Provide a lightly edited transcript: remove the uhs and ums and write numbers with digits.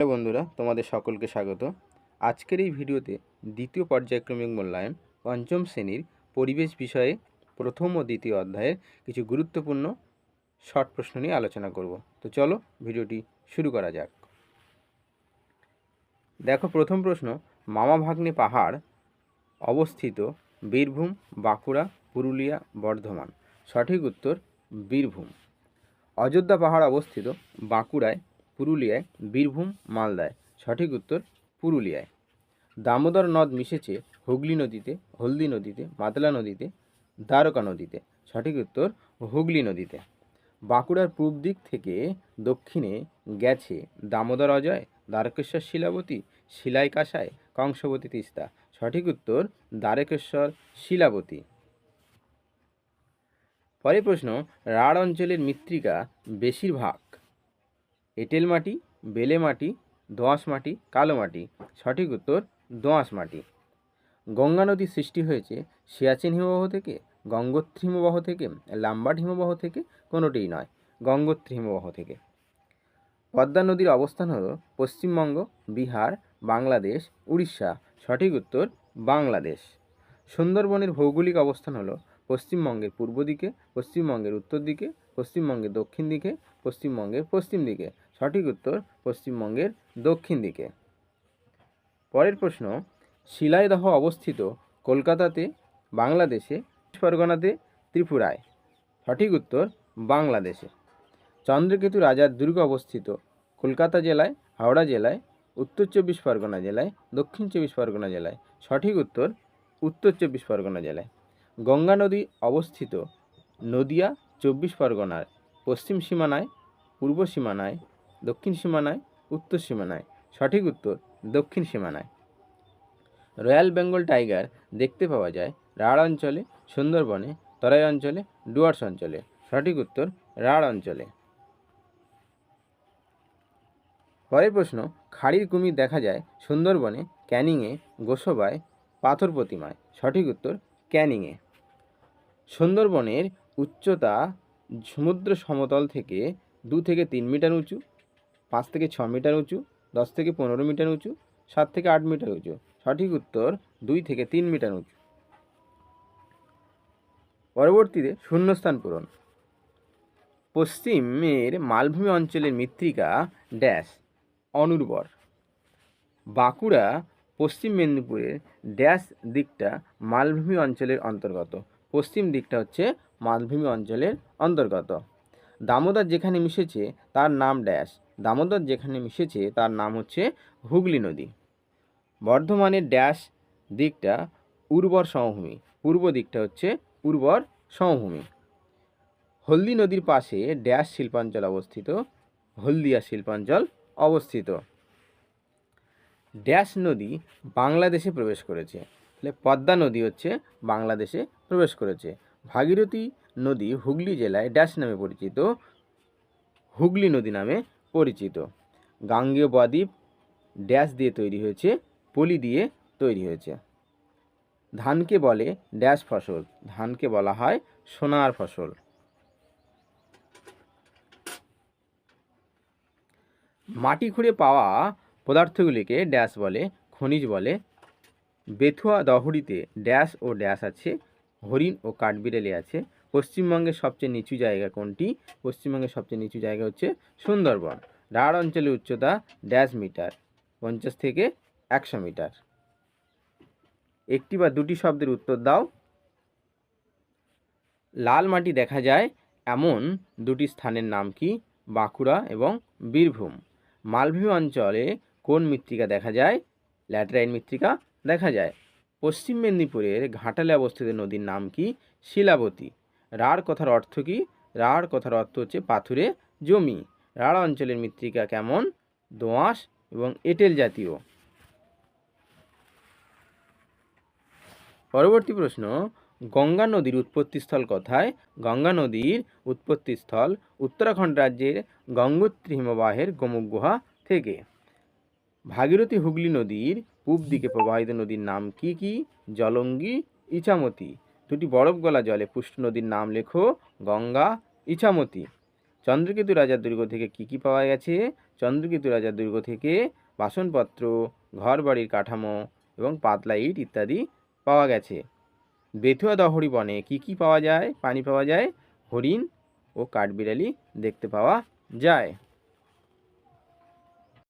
Hello বন্ধুরা, তোমাদের সকলকে স্বাগত। আজকের এই ভিডিওতে দ্বিতীয় পর্যায়ক্রমিক মূল্যায়ন পঞ্চম শ্রেণীর পরিবেশ বিষয়ে প্রথম ও দ্বিতীয় অধ্যায়ের কিছু গুরুত্বপূর্ণ শর্ট প্রশ্ন নিয়ে আলোচনা করব। তো চলো ভিডিওটি শুরু করা যাক। দেখো, প্রথম প্রশ্ন, মামা ভাগ্নে পাহাড় অবস্থিত বীরভূম, বাঁকুড়া, পুরুলিয়া, বর্ধমান। সঠিক উত্তর বীরভূম। অযোধ্যা পাহাড় অবস্থিত বাঁকুড়ায়, পুরুলিয়ায়, বীরভূম, মালদায়। সঠিক উত্তর পুরুলিয়ায়। দামোদর নদ মিশেছে হুগলি নদীতে, হলদি নদীতে, মাতলা নদীতে, দ্বারকা নদীতে। সঠিক উত্তর হুগলি নদীতে। বাঁকুড়ার পূর্ব দিক থেকে দক্ষিণে গেছে দামোদর অজয়, দ্বারকেশ্বর শিলাবতী, শিলাই কাঁসাই, কংসবতী তিস্তা। সঠিক উত্তর দ্বারকেশ্বর শিলাবতী। পরের প্রশ্ন, রাঢ় অঞ্চলের মৃত্তিকা বেশিরভাগ এঁটেল মাটি, বেলে মাটি, দোআঁশ মাটি, কালো মাটি। সঠিক উত্তর দোআঁশ মাটি। গঙ্গা নদীর সৃষ্টি হয়েছে সিয়াচেন হিমবাহ থেকে, গঙ্গোত্রী হিমবাহ থেকে, লাম্বার্ট হিমবাহ থেকে, কোনোটিই নয়, গঙ্গোত্রী হিমবাহ থেকে। পদ্মা নদীর অবস্থান হল পশ্চিমবঙ্গ, বিহার, বাংলাদেশ, উড়িষ্যা। সঠিক উত্তর বাংলাদেশ। সুন্দরবনের ভৌগোলিক অবস্থান হল পশ্চিমবঙ্গের পূর্ব দিকে, পশ্চিমবঙ্গের উত্তর দিকে, পশ্চিমবঙ্গের দক্ষিণ দিকে, পশ্চিমবঙ্গের পশ্চিম দিকে। সঠিক উত্তর পশ্চিমবঙ্গের দক্ষিণ দিকে। পরের প্রশ্ন, শিলাইদহ অবস্থিত কলকাতাতে, বাংলাদেশে, পরগনাতে, ত্রিপুরায়। সঠিক উত্তর বাংলাদেশে। চন্দ্রকেতু রাজার দুর্গ অবস্থিত কলকাতা জেলায়, হাওড়া জেলায়, উত্তর চব্বিশ পরগনা জেলায়, দক্ষিণ চব্বিশ পরগনা জেলায়। সঠিক উত্তর উত্তর চব্বিশ পরগনা জেলায়। গঙ্গা নদী অবস্থিত নদিয়া, চব্বিশ পরগনার পশ্চিম সীমানায়, পূর্ব সীমানায়, দক্ষিণ সীমানায়, উত্তর সীমানায়। সঠিক উত্তর দক্ষিণ সীমানায়। রয়্যাল বেঙ্গল টাইগার দেখতে পাওয়া যায় রাঢ় অঞ্চলে, সুন্দরবনে, তরাই অঞ্চলে, ডুয়ার্স অঞ্চলে। সঠিক উত্তর রাঢ় অঞ্চলে। পরের প্রশ্ন, খাড়ির কুমির দেখা যায় সুন্দরবনে, ক্যানিংয়ে, গোসবায়, পাথর প্রতিমায়। সঠিক উত্তর ক্যানিংয়ে। সুন্দরবনের উচ্চতা সমুদ্র সমতল থেকে 2 থেকে 3 মিটার উঁচু, 5 থেকে 6 মিটার উঁচু, 10 থেকে 15 মিটার উঁচু, 7 থেকে 8 মিটার উঁচু। সঠিক উত্তর 2 থেকে 3 মিটার উঁচু। পরবর্তীতে শূন্যস্থান পূরণ। পশ্চিমের মালভূমি অঞ্চলের মৃত্তিকা ড্যাশ অনুর্বর। বাঁকুড়া পশ্চিম মেদিনীপুরের ড্যাশ দিকটা মালভূমি অঞ্চলের অন্তর্গত। পশ্চিম দিকটা হচ্ছে মালভূমি অঞ্চলের অন্তর্গত। দামোদর যেখানে মিশেছে তার নাম ড্যাশ। দামোদর যেখানে মিশেছে তার নাম হচ্ছে হুগলি নদী। বর্ধমানের ড্যাশ দিকটা উর্বর সমভূমি। পূর্ব দিকটা হচ্ছে উর্বর সমভূমি। হলদি নদীর পাশে ড্যাশ শিল্পাঞ্চল অবস্থিত। হলদিয়া শিল্পাঞ্চল অবস্থিত। ড্যাশ নদী বাংলাদেশে প্রবেশ করেছে। তাহলে পদ্মা নদী হচ্ছে বাংলাদেশে প্রবেশ করেছে। ভাগীরথী নদী হুগলি জেলায় ড্যাশ নামে পরিচিত, হুগলি নদী নামে পরিচিত। গাঙ্গেয় বদ্বীপ ড্যাশ দিয়ে তৈরি হয়েছে, পলি দিয়ে তৈরি হয়েছে। ধানকে বলে ড্যাশ ফসল। ধানকে বলা হয় সোনার ফসল। মাটি খুঁড়ে পাওয়া পদার্থগুলিকে ড্যাশ বলে, খনিজ বলে। বেথুয়া দহরিতে ড্যাশ ও ড্যাশ আছে, হরিণ ও কাঠবিড়ালি আছে। পশ্চিমবঙ্গের সবচেয়ে নিচু জায়গা কোনটি? পশ্চিমবঙ্গের সবচেয়ে নিচু জায়গা হচ্ছে সুন্দরবন। রাঢ় অঞ্চলের উচ্চতা ড্যাশ মিটার, 50 থেকে 100 মিটার। একটি বা দুটি শব্দের উত্তর দাও। লাল মাটি দেখা যায় এমন দুটি স্থানের নাম কি? বাঁকুড়া এবং বীরভূম। মালভূমি অঞ্চলে কোন মৃত্তিকা দেখা যায়? ল্যাটেরাইট মৃত্তিকা দেখা যায়। পশ্চিম মেদিনীপুরের ঘাটালে অবস্থিত নদীর নাম কি? শিলাবতী। রাঢ় কথার অর্থ কি? রাঢ় কথার অর্থ হচ্ছে পাথুরে জমি। রাঢ় অঞ্চলের মৃত্তিকা কেমন? দোআঁশ এবং এঁটেল জাতীয়। পরবর্তী প্রশ্ন, গঙ্গা নদীর উৎপত্তিস্থল কোথায়? গঙ্গা নদীর উৎপত্তিস্থল উত্তরাখণ্ড রাজ্যের গঙ্গোত্রী হিমবাহের গোমুখ গুহা থেকে। ভাগীরথী হুগলি নদীর পূর্ব দিকে প্রবাহিত নদীর নাম কি কি? জলঙ্গি, ইছামতি। দুটি বরফ গলা জলে পুষ্ট নদীর নাম লেখো। গঙ্গা, ইছামতি। চন্দ্রকেতু রাজার দুর্গ থেকে কি কি পাওয়া গেছে? চন্দ্রকেতু রাজার দুর্গ থেকে বাসনপত্র, ঘরবাড়ির কাঠামো এবং পাতলা ইট ইত্যাদি পাওয়া গেছে। বেথুয়া দহরি বনে কী কী পাওয়া যায়? পানি পাওয়া যায়, হরিণ ও কাঠবিড়ালি দেখতে পাওয়া যায়।